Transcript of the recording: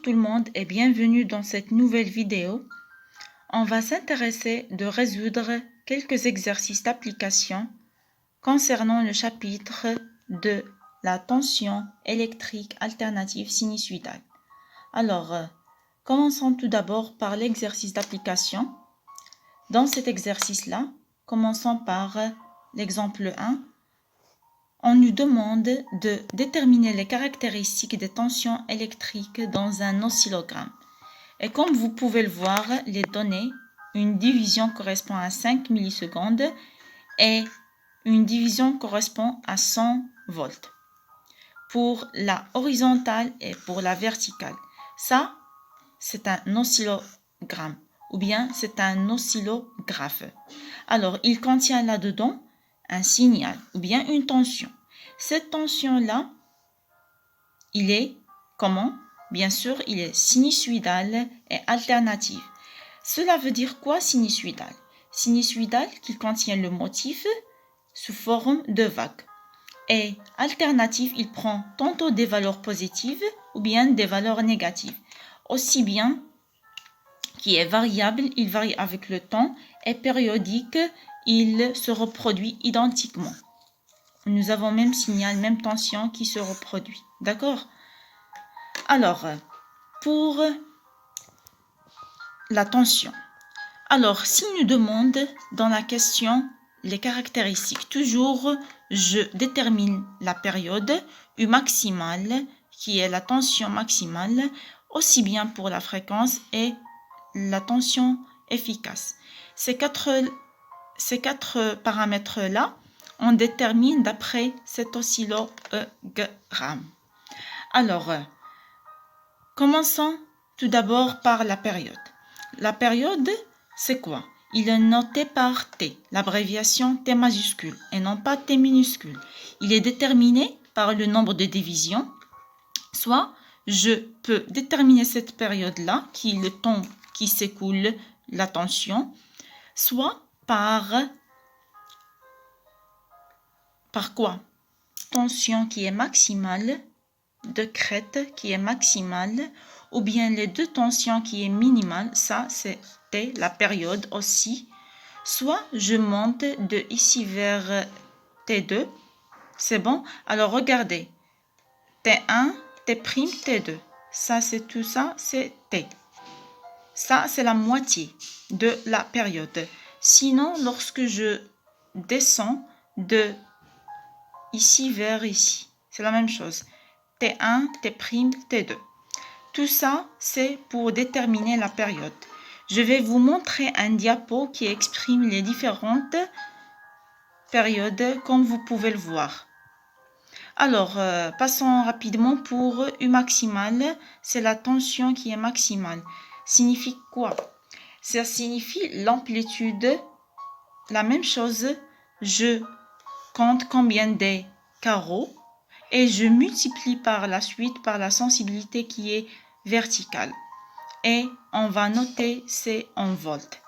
tout le monde et bienvenue dans cette nouvelle vidéo. On va s'intéresser de résoudre quelques exercices d'application concernant le chapitre de la tension électrique alternative sinusoïdale. Alors, commençons tout d'abord par l'exercice d'application. Dans cet exercice-là, commençons par l'exemple 1. On nous demande de déterminer les caractéristiques des tensions électriques dans un oscillogramme. Et comme vous pouvez le voir, les données, une division correspond à 5 millisecondes et une division correspond à 100 volts pour la horizontale et pour la verticale. Ça, c'est un oscillogramme ou bien c'est un oscillographe. Alors, il contient là-dedans un signal ou bien une tension. Cette tension-là, il est comment? Bien sûr, il est sinusoïdal et alternatif. Cela veut dire quoi sinusoïdal? Sinusoïdal qui contient le motif sous forme de vague. Et alternatif, il prend tantôt des valeurs positives ou bien des valeurs négatives. Aussi bien qui est variable, il varie avec le temps et périodique, il se reproduit identiquement. Nous avons même signal, même tension qui se reproduit. D'accord? Alors, pour la tension. Alors, s'il nous demande dans la question les caractéristiques, toujours je détermine la période U maximale, qui est la tension maximale, aussi bien pour la fréquence et la tension efficace. Ces quatre paramètres-là, on détermine d'après cet oscillogramme. Alors, commençons tout d'abord par la période. La période, c'est quoi? Il est noté par T, l'abréviation T majuscule, et non pas T minuscule. Il est déterminé par le nombre de divisions, soit je peux déterminer cette période-là, qui est le temps qui s'écoule, la tension, soit par quoi? Tension qui est maximale, de crête qui est maximale, ou bien les deux tensions qui est minimale, ça c'était la période aussi. Soit je monte de ici vers T2, c'est bon? Alors regardez, T1, T', T2, ça c'est tout ça, c'est T. Ça c'est la moitié de la période. Sinon, lorsque je descends de ici vers ici, c'est la même chose. T1, T', T2. Tout ça, c'est pour déterminer la période. Je vais vous montrer un diapo qui exprime les différentes périodes comme vous pouvez le voir. Alors, passons rapidement pour U maximale. C'est la tension qui est maximale. Signifie quoi? Ça signifie l'amplitude. La même chose, je compte combien des carreaux et je multiplie par la suite par la sensibilité qui est verticale. Et on va noter c'est en volts.